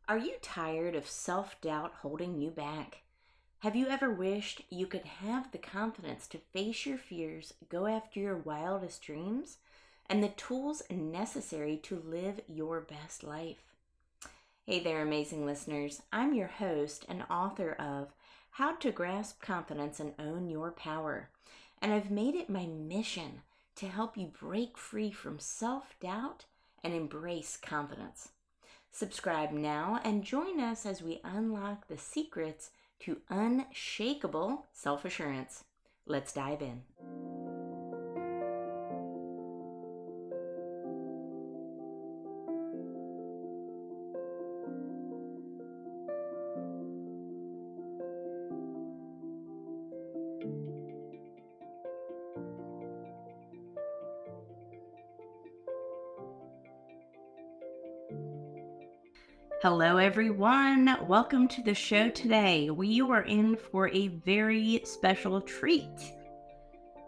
Are you tired of self doubt holding you back? Have you ever wished you could have the confidence to face your fears, go after your wildest dreams, and the tools necessary to live your best life? Hey there, amazing listeners. I'm your host and author of How to Grasp Confidence and Own Your Power. And I've made it my mission to help you break free from self doubt and embrace confidence. Subscribe now and join us as we unlock the secrets to unshakable self assurance. Let's dive in. Hello, everyone. Welcome to the show today. We are in for a very special treat.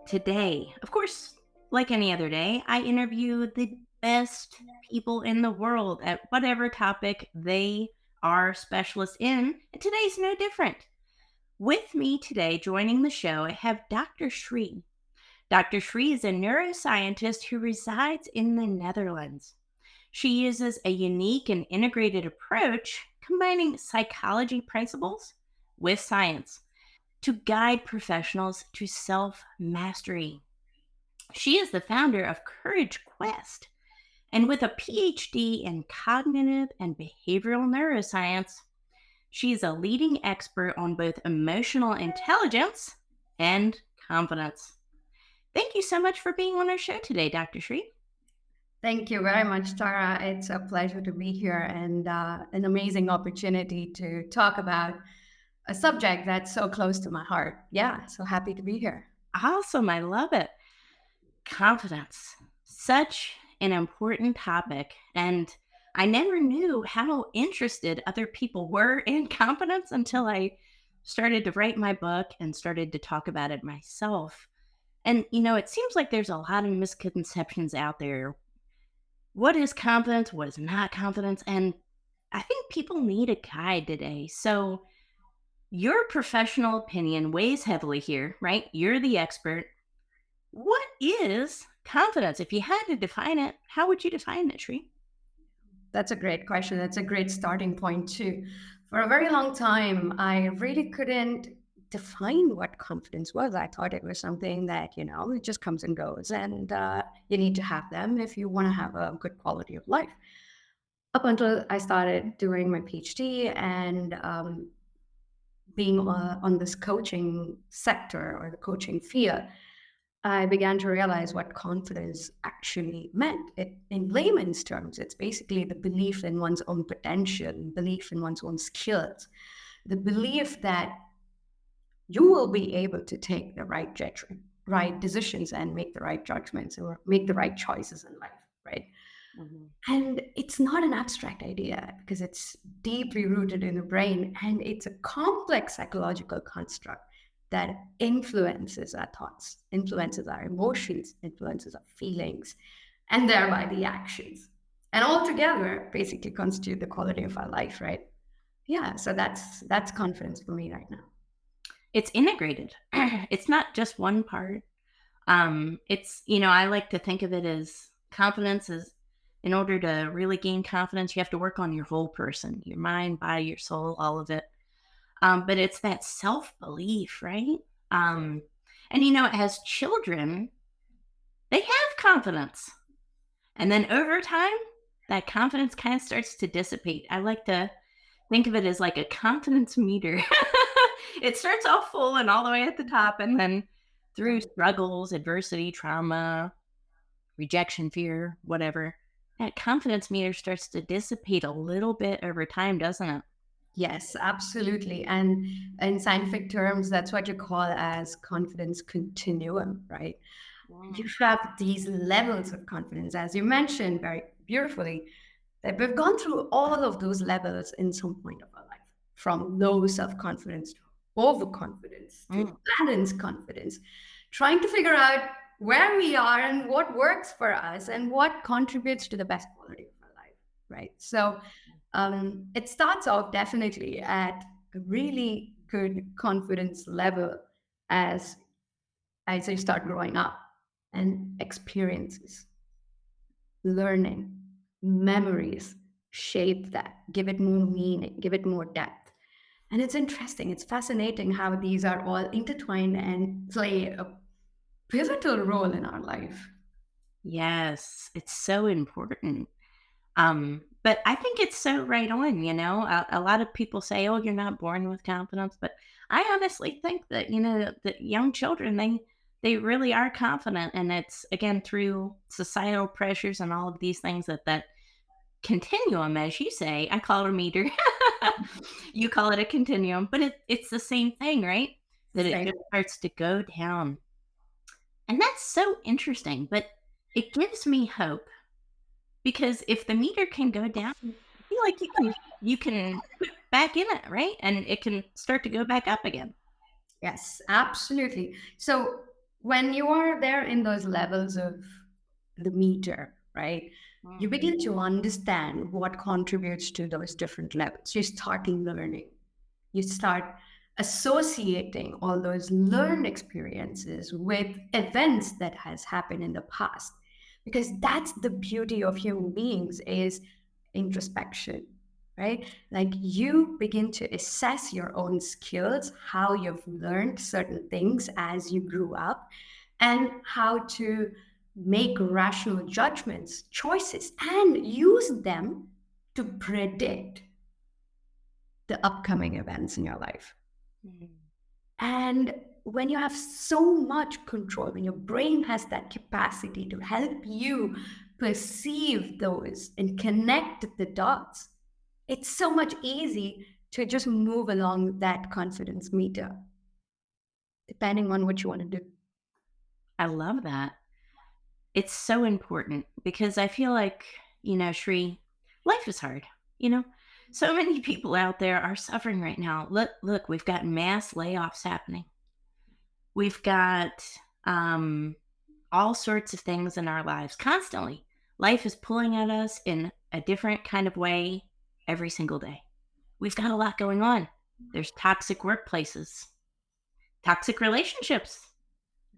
Today, of course, like any other day, I interview the best people in the world at whatever topic they are specialists in. And today's no different. With me today, joining the show, I have Dr. Sri. Dr. Sri is a neuroscientist who resides in the Netherlands. She uses a unique and integrated approach, combining psychology principles with science to guide professionals to self mastery. She is the founder of Courage Quest, and with a PhD in cognitive and behavioral neuroscience, she is a leading expert on both emotional intelligence and confidence. Thank you so much for being on our show today, Dr. Sri. Thank you very much, Tara. It's a pleasure to be here and an amazing opportunity to talk about a subject that's so close to my heart. Yeah, so happy to be here. Awesome. I love it. Confidence, such an important topic. And I never knew how interested other people were in confidence until I started to write my book and started to talk about it myself. And, it seems like there's a lot of misconceptions out there. What is confidence? What is not confidence? And I think people need a guide today. So, your professional opinion weighs heavily here, right? You're the expert. What is confidence? If you had to define it, how would you define it, Sri? That's a great question. That's a great starting point, too. For a very long time, I really couldn't define what confidence was. I thought it was something that, it just comes and goes, and you need to have them if you want to have a good quality of life. Up until I started doing my PhD and being on this coaching sector or the coaching field, I began to realize what confidence actually meant. In layman's terms, it's basically the belief in one's own potential, belief in one's own skills, the belief that you will be able to take the right decisions and make the right judgments or make the right choices in life, right? Mhm. And it's not an abstract idea because it's deeply rooted in the brain and it's a complex psychological construct that influences our thoughts, influences our emotions, influences our feelings, and thereby the actions. And all together basically constitute the quality of our life, right? Yeah, so that's confidence for me right now. It's integrated. It's not just one part. I like to think of it as confidence is in order to really gain confidence, you have to work on your whole person, your mind, body, your soul, all of it. But it's that self belief, right? Um, and as children, they have confidence. And then over time, that confidence kind of starts to dissipate. I like to think of it as like a confidence meter. It starts off full and all the way at the top, and then through struggles, adversity, trauma, rejection, fear, whatever, that confidence meter starts to dissipate a little bit over time, doesn't it? Yes, absolutely. And in scientific terms, that's what you call as confidence continuum, right? You Wow. have these levels of confidence, as you mentioned very beautifully, that we've gone through all of those levels in some point of our life, from low self-confidence to overconfidence to Mm. balanced confidence, trying to figure out where we are and what works for us and what contributes to the best quality of our life, right? So It starts off definitely at a really good confidence level as as you start growing up, and experiences, learning, memories shape that, give it more meaning, give it more depth. And it's interesting, it's fascinating how these are all intertwined and play a pivotal role in our life. Yes, it's so important. But I think it's so right on, a lot of people say, "Oh, you're not born with confidence," but I honestly think that, that young children, they really are confident, and it's again through societal pressures and all of these things that continuum, as you say. I call it a meter. You call it a continuum, but it's the same thing, right? That it Same. just starts to go down. And that's so interesting, but it gives me hope because if the meter can go down, I feel like you can put back in it, right? And it can start to go back up again. Yes, absolutely. So when you are there in those levels of the meter, right, you Mm. begin to understand what contributes to those different levels. You start learning. You start associating all those learned experiences with events that has happened in the past, because that's the beauty of human beings is introspection, right? Like you begin to assess your own skills, how you've learned certain things as you grew up, and how to make rational judgments, choices, and use them to predict the upcoming events in your life. Mm. And when you have so much control, when your brain has that capacity to help you perceive those and connect the dots, it's so much easy to just move along that confidence meter, depending on what you want to do. I love that. It's so important because I feel like, Shri, life is hard, you know? So many people out there are suffering right now. Look, we've got mass layoffs happening. We've got um all sorts of things in our lives constantly. Life is pulling at us in a different kind of way every single day. We've got a lot going on. There's toxic workplaces, toxic relationships,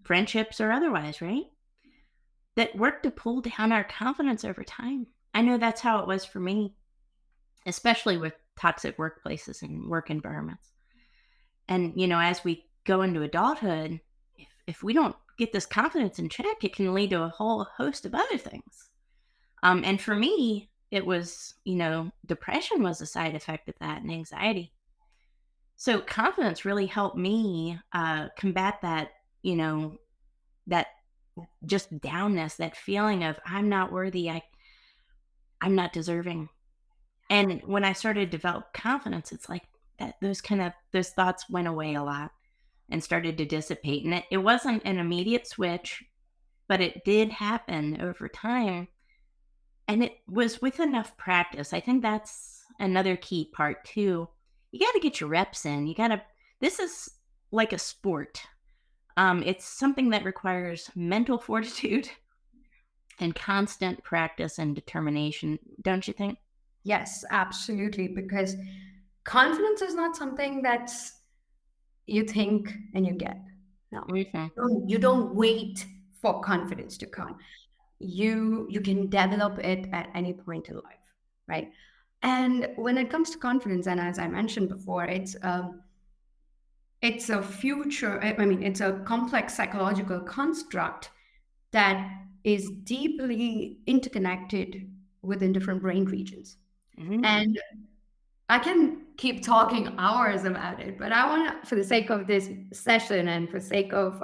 friendships or otherwise, right? That work to pull down our confidence over time. I know that's how it was for me, especially with toxic workplaces and work environments. And, as we go into adulthood, if we don't get this confidence in check, it can lead to a whole host of other things. And for me, it was, depression was a side effect of that and anxiety. So confidence really helped me combat that, that just downness, that feeling of I'm not worthy, I'm not deserving. And when I started to develop confidence, it's like that those thoughts went away a lot and started to dissipate. And it wasn't an immediate switch, but it did happen over time. And it was with enough practice. I think that's another key part too. You got to get your reps in. This is like a sport. It's something that requires mental fortitude and constant practice and determination, don't you think? Yes, absolutely. Because confidence is not something that's you think and you get. No, Mhm. you don't wait for confidence to come. You can develop it at any point in life, right? And when it comes to confidence, and as I mentioned before, it's a future. I mean, it's a complex psychological construct that is deeply interconnected within different brain regions. Mhm. And I can keep talking hours about it, but I want to, for the sake of this session and for sake of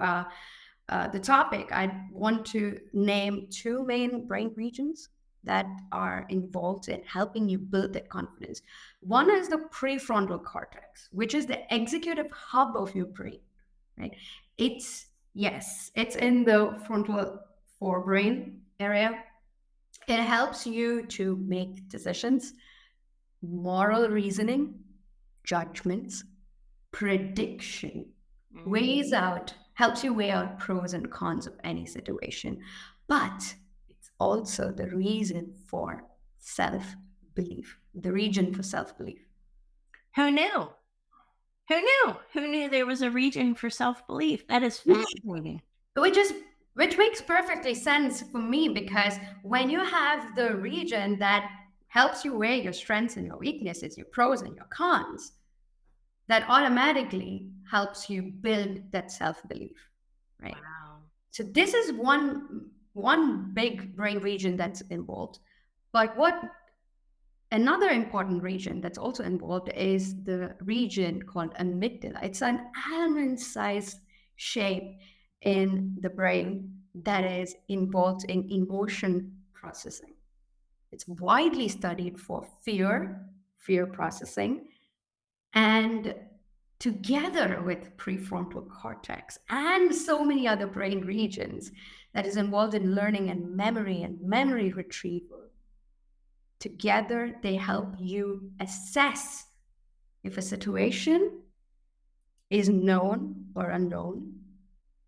the topic, I want to name two main brain regions that are involved in helping you build that confidence. One is the prefrontal cortex, which is the executive hub of your brain, right? It's, yes, it's in the frontal forebrain area. It helps you to make decisions, moral reasoning, judgments, prediction, Mhm. weighs out, helps you weigh out pros and cons of any situation. But it's also the reason for self belief. the region for self-belief. Who knew? Who knew? Who knew there was a region for self-belief? That is fascinating. Which is which makes perfectly sense for me, because when you have the region that helps you weigh your strengths and your weaknesses, your pros and your cons, that automatically helps you build that self-belief, right? Wow. So this is one big brain region that's involved. But what another important region that's also involved is the region called amygdala. It's an almond-sized shape in the brain that is involved in emotion processing. It's widely studied for fear processing, and together with prefrontal cortex and so many other brain regions that is involved in learning and memory retrieval. Together, they help you assess if a situation is known or unknown,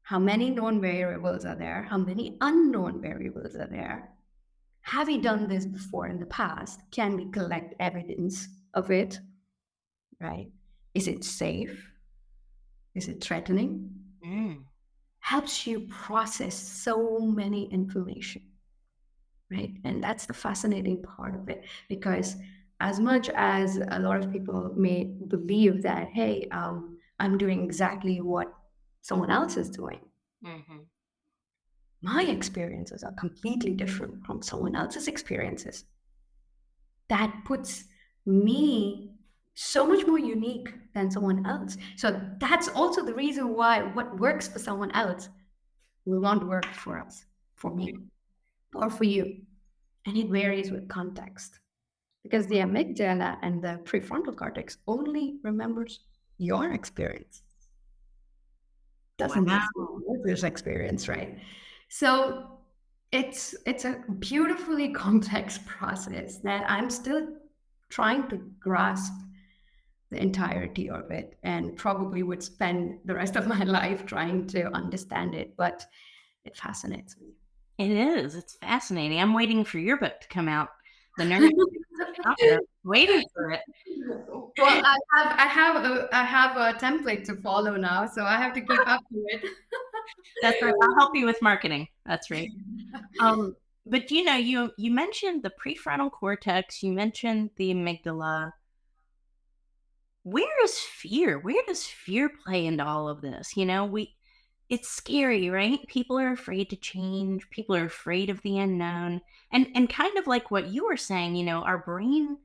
how many known variables are there, how many unknown variables are there. Have we done this before in the past? Can we collect evidence of it? Right? Is it safe? Is it threatening? Mm. Helps you process so many information, right? And that's the fascinating part of it, because as much as a lot of people may believe that, hey, I'm doing exactly what someone else is doing, Hmm. my experiences are completely different from someone else's experiences. That puts me so much more unique than someone else. So that's also the reason why what works for someone else will not work for us, for me, or for you. And it varies with context, because the amygdala and the prefrontal cortex only remembers your experience, doesn't know Wow. this experience, right? So it's a beautifully complex process that I'm still trying to grasp the entirety of it, and probably would spend the rest of my life trying to understand it, but it fascinates me. It is. It's fascinating. I'm waiting for your book to come out. The Neuroscientist author. Waiting for it. Well, I have a template to follow now, so I have to keep up to it. That's right. I'll help you with marketing. That's right. But you mentioned the prefrontal cortex. You mentioned the amygdala. Where is fear? Where does fear play into all of this? It's scary, right? People are afraid to change. People are afraid of the unknown. And kind of like what you were saying, our brain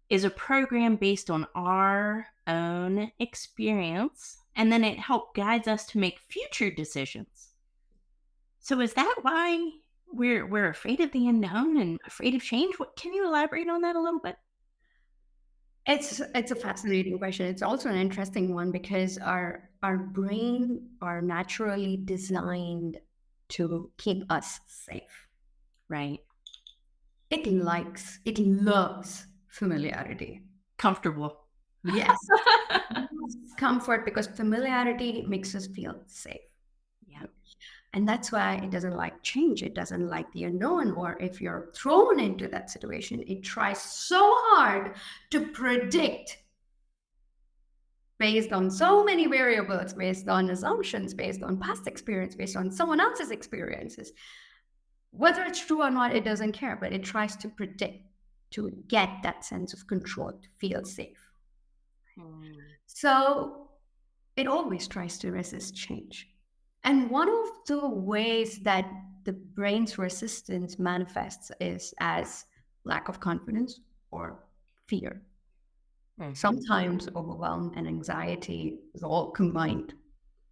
is a program based on our own experience, and then it help guides us to make future decisions. So is that why we're afraid of the unknown and afraid of change? What can you elaborate on that a little bit? It's a fascinating question. It's also an interesting one, because our brain are naturally designed to keep us safe. Right. It loves familiarity. Comfortable. Yes, comfort, because familiarity makes us feel safe. Yeah. And that's why it doesn't like change. It doesn't like the unknown. Or if you're thrown into that situation, it tries so hard to predict, based on so many variables, based on assumptions, based on past experience, based on someone else's experiences. Whether it's true or not, it doesn't care, but it tries to predict, to get that sense of control, to feel safe. Hmm. So it always tries to resist change. And one of the ways that the brain's resistance manifests is as lack of confidence or fear. Mhm. Sometimes overwhelm and anxiety is all combined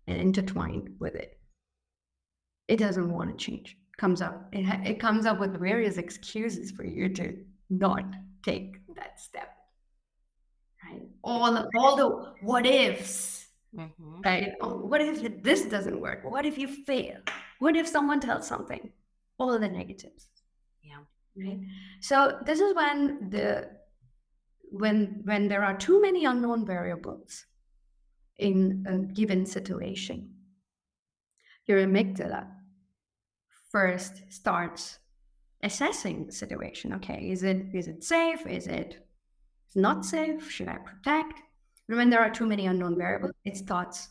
and intertwined with it. It doesn't want to change. It comes up with various excuses for you to not take that step. Right? All the what ifs. Mhm. Right? Oh, what if this doesn't work? What if you fail? What if someone tells something? All of the negatives. Yeah. Right? So this is when there are too many unknown variables in a given situation, your amygdala first starts assessing the situation. Okay, is it safe? Is it It's not safe. Should I protect? And when there are too many unknown variables, it starts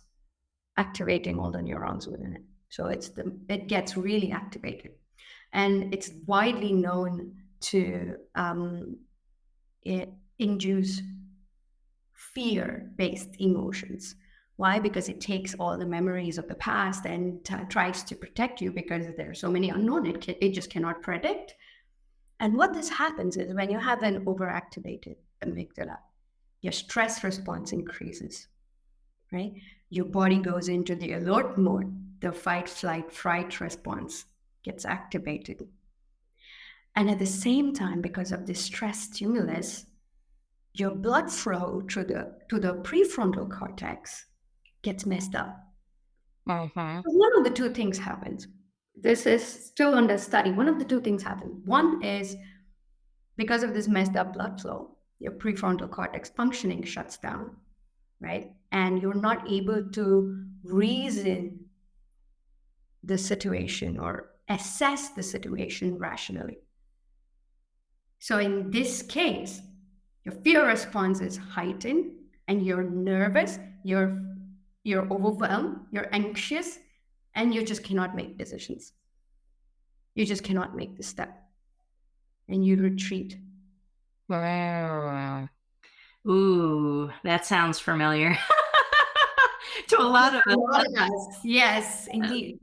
activating all the neurons within it. So it gets really activated, and it's widely known to induce fear-based emotions. Why? Because it takes all the memories of the past and tries to protect you because there are so many unknown. It just cannot predict. And what this happens is when you have an overactivated amygdala, your stress response increases, right? Your body goes into the alert mode. The fight, flight, fright response gets activated. And at the same time, because of this stress stimulus, your blood flow to the prefrontal cortex gets messed up. Mm-hmm. One of the two things happens. This is still under study. One of the two things happen. One is because of this messed up blood flow, your prefrontal cortex functioning shuts down, right? And you're not able to reason the situation or assess the situation rationally. So in this case, your fear response is heightened and you're nervous, you're overwhelmed, you're anxious, and you just cannot make decisions. You just cannot make the step and you retreat. Wow. Ooh, that sounds familiar to a lot of us. Yes, indeed.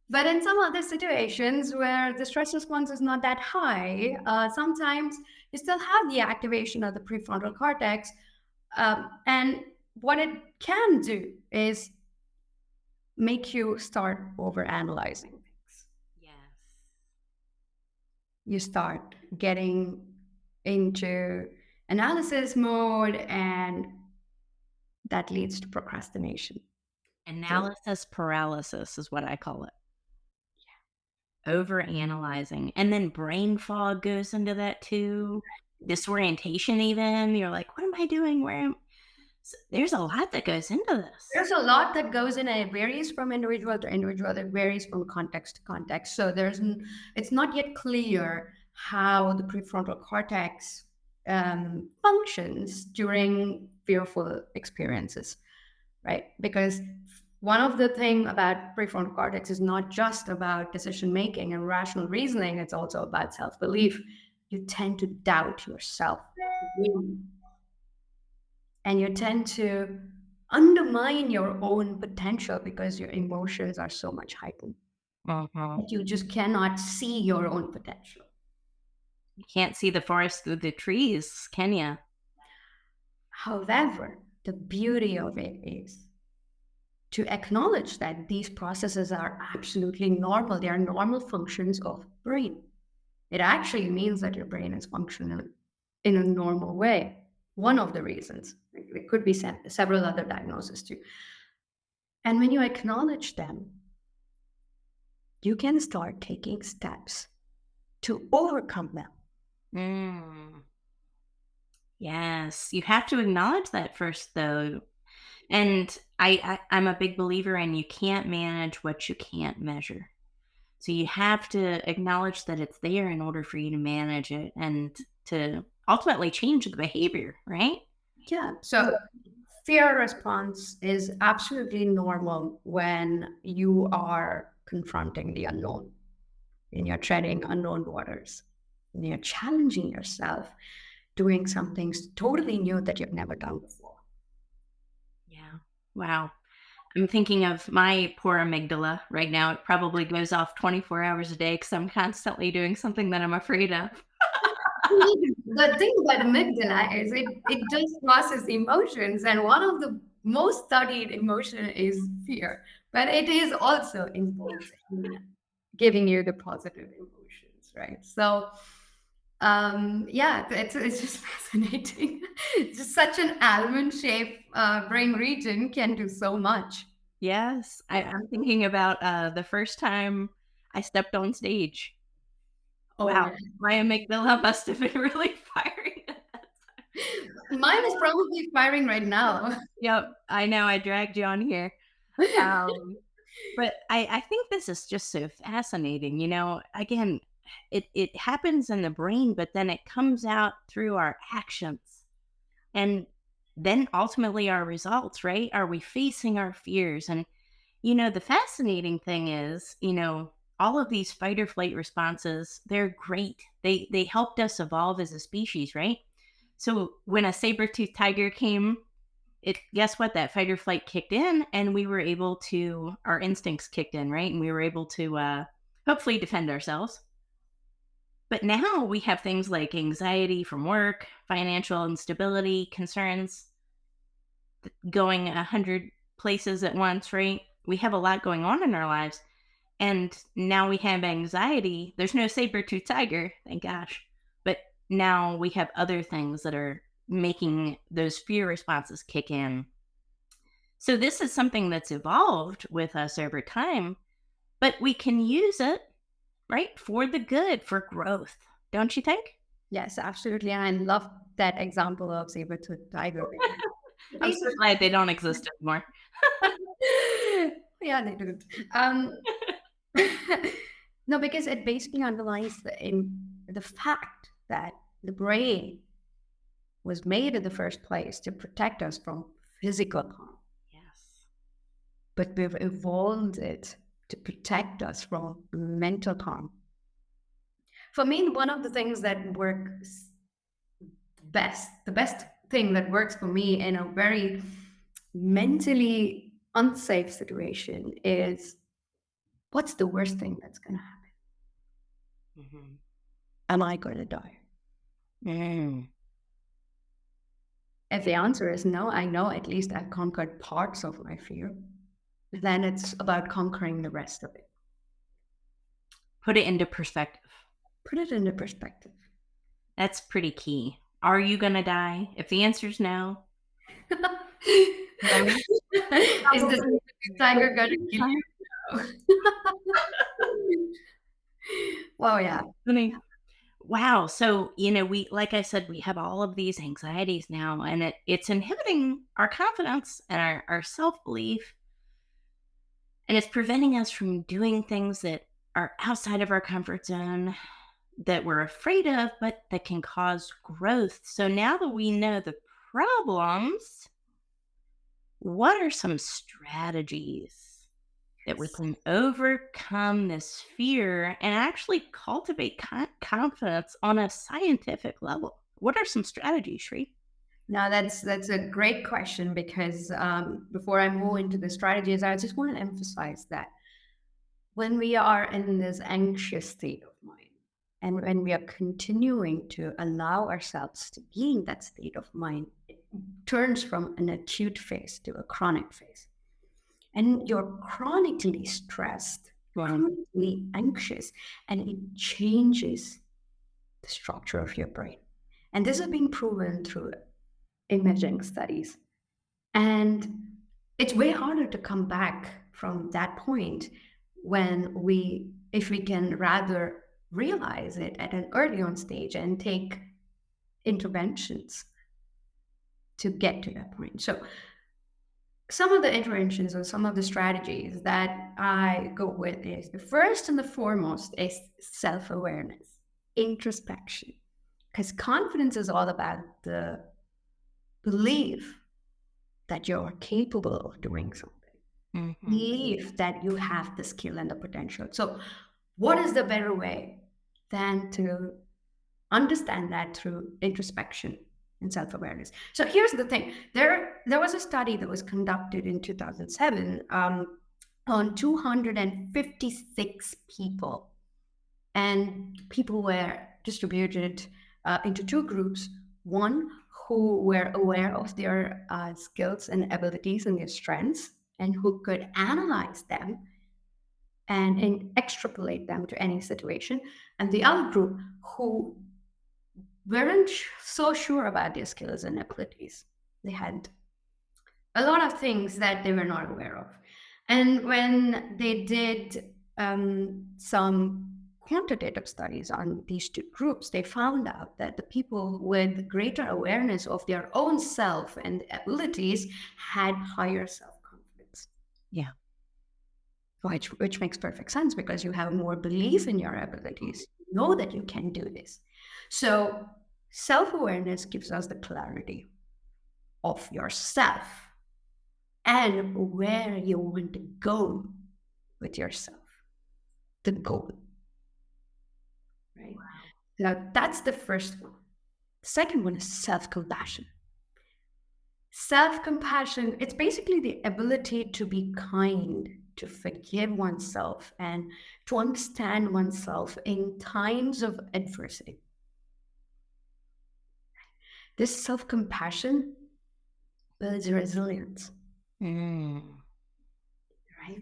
But in some other situations where the stress response is not that high, sometimes you still have the activation of the prefrontal cortex. And what it can do is make you start over analyzing things. Yes. You start getting into analysis mode, and that leads to procrastination. So, Analysis paralysis is what I call it. Over analyzing. And then brain fog goes into that too. Disorientation, even. You're like, what am I doing? There's a lot that goes into this. there's a lot that goes in, and it varies from individual to individual. It varies from context to context. So it's not yet clear how the prefrontal cortex functions during fearful experiences, right? Because one of the thing about prefrontal cortex is not just about decision making and rational reasoning. It's also about self belief. You tend to doubt yourself, and you tend to undermine your own potential because your emotions are so much heightened Mhm. that you just cannot see your own potential. You can't see the forest through the trees, can you? However, the beauty of it is to acknowledge that these processes are absolutely normal. They are normal functions of brain. It actually means that your brain is functioning in a normal way. One of the reasons. It could be several other diagnoses too. And when you acknowledge them, you can start taking steps to overcome them. Mm. Yes, you have to acknowledge that first, though. And I'm a big believer in you can't manage what you can't measure. So you have to acknowledge that it's there in order for you to manage it and to ultimately change the behavior, right? Yeah. So fear response is absolutely normal when you are confronting the unknown, when you're treading unknown waters, when you're challenging yourself, doing something totally new that you've never done before. Yeah. Wow. I'm thinking of my poor amygdala right now. It probably goes off 24 hours a day because I'm constantly doing something that I'm afraid of. The thing about amygdala is it does process emotions, and one of the most studied emotion is fear, but it is also involved in giving you the positive emotions, right? So, yeah, it's just fascinating. Just such an almond-shaped brain region can do so much. Yes. I'm thinking about the first time I stepped on stage. Oh Wow. man, My amygdala must have been really firing. mine is probably firing right now. Yep. I know I dragged you on here. Um, but I think this is just so fascinating. Again, it happens in the brain, but then it comes out through our actions. And then ultimately our results, right? Are we facing our fears? And, the fascinating thing is, all of these fight or flight responses, they're great. They helped us evolve as a species, right? So when a saber-toothed tiger came, guess what? That fight or flight kicked in, and we were able to our instincts kicked in, right? And we were able to hopefully defend ourselves. But now we have things like anxiety from work, financial instability, concerns, going 100 places at once, right? We have a lot going on in our lives. And now we have anxiety. There's no saber-tooth tiger, thank gosh. But now we have other things that are making those fear responses kick in. So this is something that's evolved with us over time, but we can use it, right, for the good, for growth. Don't you think? Yes, absolutely. And I love that example of saber-tooth tiger. I'm so glad they don't exist anymore. Yeah, they do. No, because it basically underlines the fact that the brain was made in the first place to protect us from physical harm, Yes. but we've evolved it to protect us from mental harm. For me, one of the things that works the best thing that works for me in a very mentally unsafe situation is, what's the worst thing that's going to happen? Mhm. Am I going to die? Mm. If the answer is no, I know at least I've conquered parts of my fear. Then it's about conquering the rest of it. Put it into perspective. Put it into perspective. That's pretty key. Are you gonna die? If the answer is no, then Is this probably tiger going to kill you? Well, yeah. wow. So, we, like I said, we have all of these anxieties now, and it's inhibiting our confidence and our self belief. And it's preventing us from doing things that are outside of our comfort zone that we're afraid of, but that can cause growth. So now that we know the problems, what are some strategies that we can overcome this fear and actually cultivate confidence on a scientific level? What are some strategies, Shri? Now that's a great question, because before I move into the strategies, I just want to emphasize that when we are in this anxious state of mind, and when we are continuing to allow ourselves to be in that state of mind, it turns from an acute phase to a chronic phase. And you're chronically stressed, Well, chronically anxious, and it changes the structure of your brain. And this has been proven through imaging studies. And it's way harder to come back from that point if we can rather realize it at an early on stage and take interventions to get to that point. So some of the interventions or some of the strategies that I go with is, the first and the foremost is self-awareness, introspection. Because confidence is all about the belief that you're capable of doing something. mhm. Believe that you have the skill and the potential. So, what is the better way than to understand that through introspection and self-awareness? So, here's the thing: there was a study that was conducted in 2007 on 256 people, and people were distributed into two groups. One who were aware of their skills and abilities and their strengths, and who could analyze them and extrapolate them to any situation. And the other group who weren't so sure about their skills and abilities. They had a lot of things that they were not aware of. And when they did some quantitative studies on these two groups, they found out that the people with greater awareness of their own self and abilities had higher self-confidence. Yeah. Which makes perfect sense, because you have more belief in your abilities. You know that you can do this. So self-awareness gives us the clarity. of yourself and where you want to go with yourself, the goal, right? Now, that's the first one. The second one is self compassion. Self compassion, it's basically the ability to be kind, to forgive oneself, and to understand oneself in times of adversity. This self compassion builds resilience, Mm. right?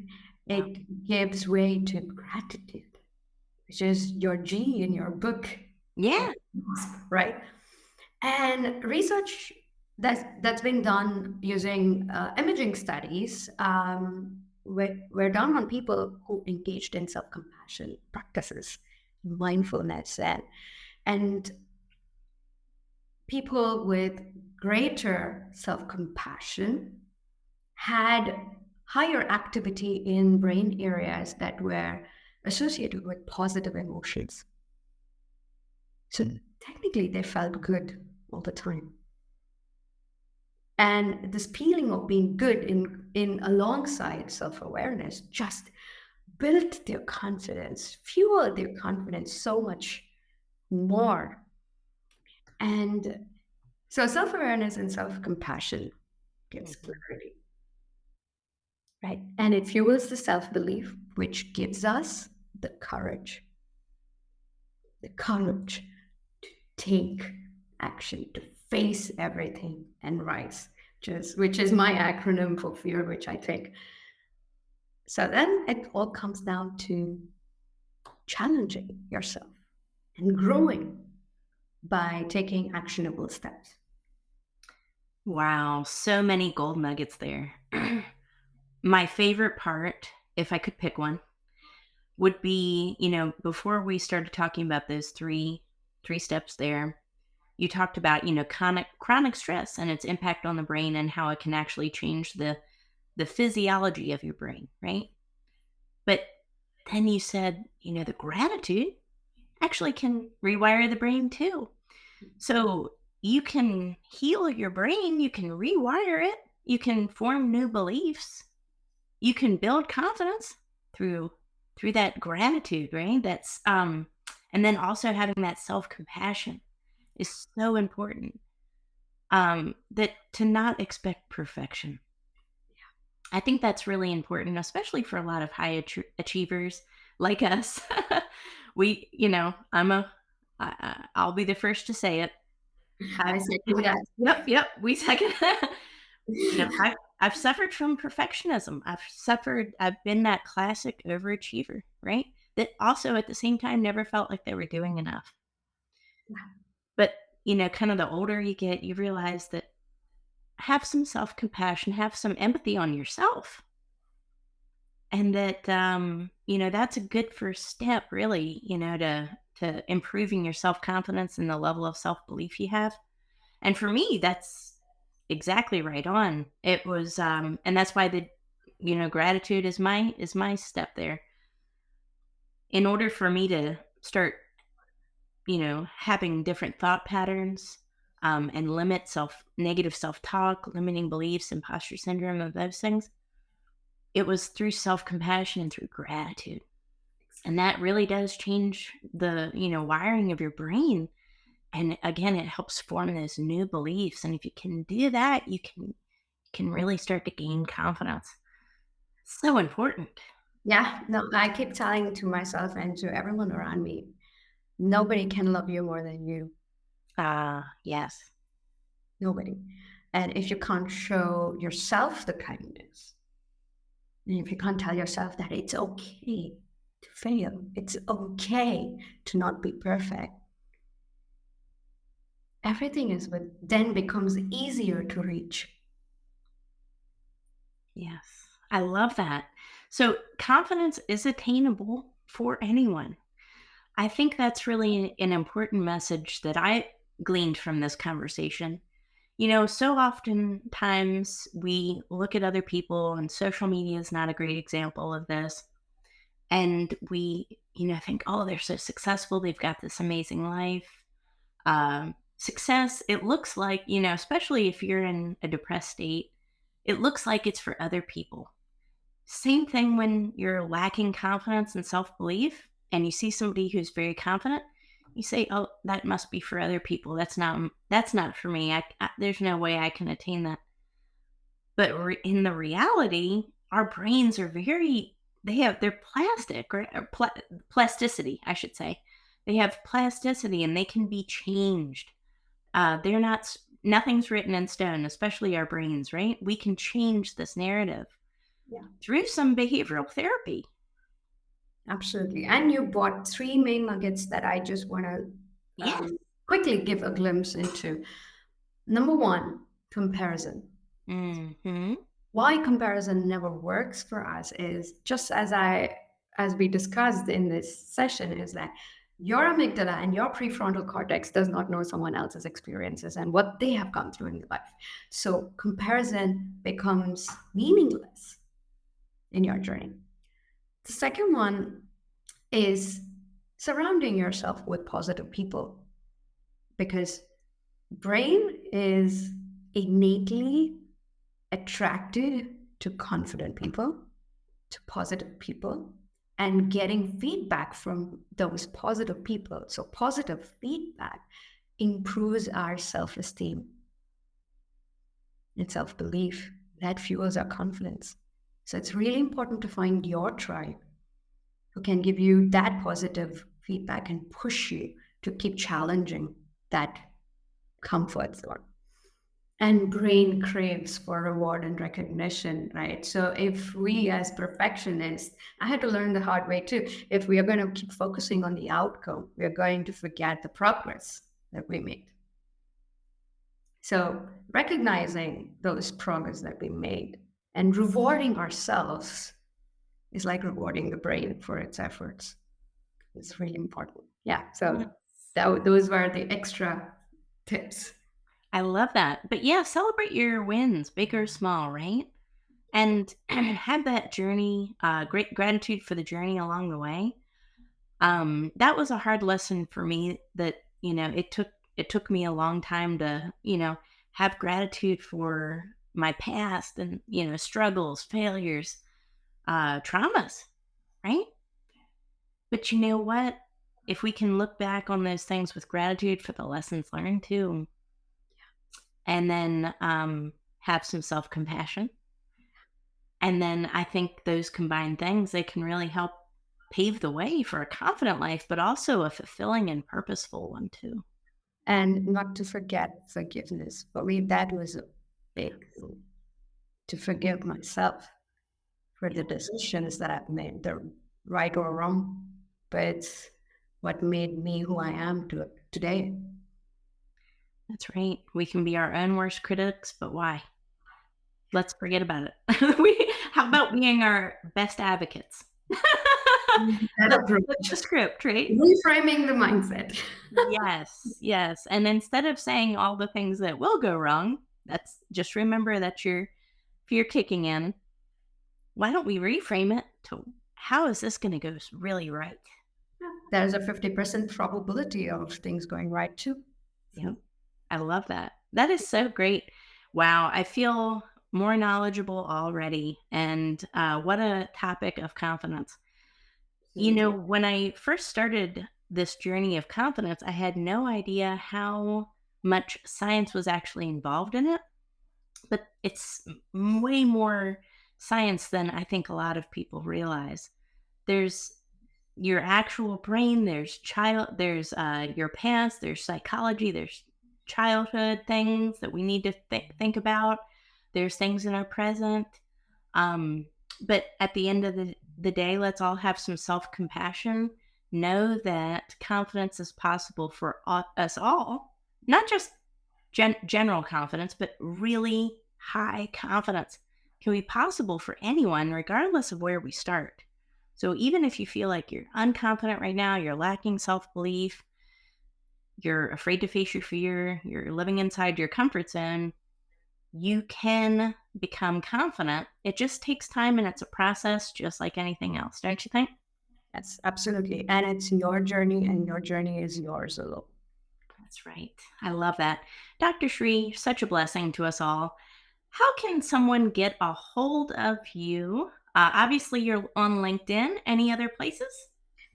Wow. It gives way to gratitude, which is your G in your book, Yeah. right? And research that's been done using imaging studies were done on people who engaged in self-compassion practices, mindfulness, and people with greater self-compassion had higher activity in brain areas that were associated with positive emotions. So technically, they felt good all the time. And this feeling of being good in alongside self-awareness just built their confidence, fueled their confidence so much more. And so self-awareness and self-compassion gives Mhm. clarity, right? And it fuels the self-belief, which gives us the courage to take action, to face everything and rise, which is my acronym for fear, which I take. So then it all comes down to challenging yourself and growing by taking actionable steps. Wow. So many gold nuggets there. My favorite part, if I could pick one, would be, before we started talking about those three steps there, you talked about, chronic stress and its impact on the brain and how it can actually change the physiology of your brain, right? But then you said, the gratitude actually can rewire the brain too. So you can heal your brain, you can rewire it, you can form new beliefs, you can build confidence through that gratitude, right? And then also having that self-compassion is so important. That to not expect perfection. I think that's really important, especially for a lot of high achievers like us. I'll be the first to say it. I second that. Yep, we second. I've suffered from perfectionism. I've been that classic overachiever, right? That also at the same time never felt like they were doing enough. But, kind of the older you get, you realize that have some self-compassion, have some empathy on yourself. And that that's a good first step really, to improving your self-confidence and the level of self-belief you have. And for me, that's exactly right on. It was and that's why the gratitude is my step there. In order for me to start, having different thought patterns, and limit negative self-talk, limiting beliefs, imposter syndrome, of those things, it was through self-compassion and through gratitude. And that really does change the, wiring of your brain. And again, it helps form those new beliefs. And if you can do that, you can really start to gain confidence. So important. Yeah, no, I keep telling to myself and to everyone around me, nobody can love you more than you. Ah, yes. Nobody. And if you can't show yourself the kindness, and if you can't tell yourself that it's okay to fail, it's okay to not be perfect, everything is with then becomes easier to reach. Yes. I love that. So confidence is attainable for anyone. I think that's really an important message that I gleaned from this conversation. So oftentimes we look at other people, and social media is not a great example of this. And we, think, oh, they're so successful. They've got this amazing life. Success, it looks like, especially if you're in a depressed state, it looks like it's for other people. Same thing when you're lacking confidence and self belief and you see somebody who's very confident, you say, "Oh, that must be for other people. That's not for me. There's no way I can attain that." But in the reality, our brains are they're plastic, or plasticity, I should say. They have plasticity and they can be changed. They're not, nothing's written in stone, especially our brains, right? We can change this narrative Yeah, through some behavioral therapy. absolutely. And you bought three main nuggets that I just want to Yes. quickly give a glimpse into. Number one, comparison. Hmm. Why comparison never works for us is just as we discussed in this session, is that your amygdala and your prefrontal cortex does not know someone else's experiences and what they have gone through in their life. So comparison becomes meaningless in your journey. The second one is surrounding yourself with positive people, because brain is innately attracted to confident people, to positive people, and getting feedback from those positive people. So positive feedback improves our self-esteem and self-belief. That fuels our confidence. So it's really important to find your tribe who can give you that positive feedback and push you to keep challenging that comfort zone. And brain craves for reward and recognition, right? So if we as perfectionists, I had to learn the hard way too, if we are going to keep focusing on the outcome, we are going to forget the progress that we made. So recognizing those progress that we made and rewarding ourselves is like rewarding the brain for its efforts. It's really important. Yeah. So Mm. those were the extra tips. I love that. But yeah, celebrate your wins, big or small, right? And have that journey, great gratitude for the journey along the way. That was a hard lesson for me, that, it took me a long time to, have gratitude for my past and, struggles, failures, traumas, right? But you know what? If we can look back on those things with gratitude for the lessons learned too, and then have some self compassion, and then I think those combined things, they can really help pave the way for a confident life, but also a fulfilling and purposeful one too. And not to forget forgiveness. For me, that was a big thing, to forgive myself for Yeah, the decisions that I've made, the right or wrong, but it's what made me who I am today. that's right. We can be our own worst critics, but why? Let's forget about it. How about being our best advocates? That Flip approach, the script, right? reframing the mindset. Yes, yes. And instead of saying all the things that will go wrong, that's just remember that your fear kicking in. Why don't we reframe it to, how is this going to go really right? There's a 50% probability of things going right too. Yep. I love that. That is so great. Wow. I feel more knowledgeable already. And what a topic of confidence. Absolutely. When I first started this journey of confidence, I had no idea how much science was actually involved in it, but it's way more science than I think a lot of people realize. There's your actual brain, there's your past, there's psychology, there's childhood things that we need to think about, there's things in our present. But at the end of the day, let's all have some self-compassion. Know that confidence is possible for us all, not just general confidence, but really high confidence can be possible for anyone, regardless of where we start. So even if you feel like you're unconfident right now, you're lacking self belief, you're afraid to face your fear, you're living inside your comfort zone, you can become confident. It just takes time and it's a process, just like anything else, don't you think? Yes, absolutely. And it's your journey, and your journey is yours alone. That's right. I love that. Dr. Shri, you're such a blessing to us all. How can someone get a hold of you? Obviously, you're on LinkedIn. Any other places?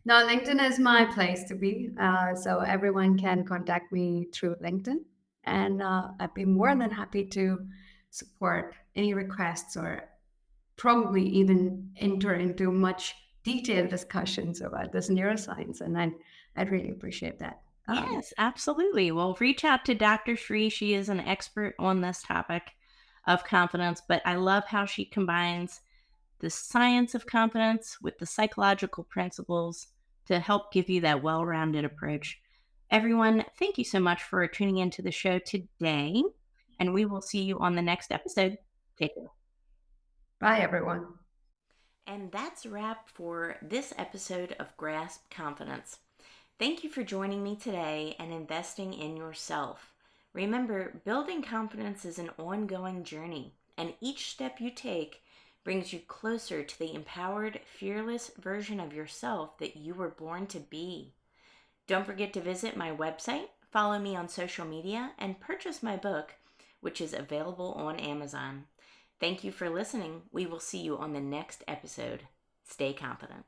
Now, LinkedIn is my place to be. So everyone can contact me through LinkedIn. And I'd be more than happy to support any requests or probably even enter into much detailed discussions about this neuroscience. And I'd really appreciate that. Yes, absolutely. Well, reach out to Dr. Shri. She is an expert on this topic of confidence, but I love how she combines the science of confidence with the psychological principles to help give you that well rounded approach. Everyone, thank you so much for tuning into the show today, and we will see you on the next episode. Take care. Bye, everyone. And that's a wrap for this episode of Grasp Confidence. Thank you for joining me today and investing in yourself. Remember, building confidence is an ongoing journey, and each step you take brings you closer to the empowered, fearless version of yourself that you were born to be. Don't forget to visit my website, follow me on social media, and purchase my book, which is available on Amazon. Thank you for listening. We will see you on the next episode. Stay confident.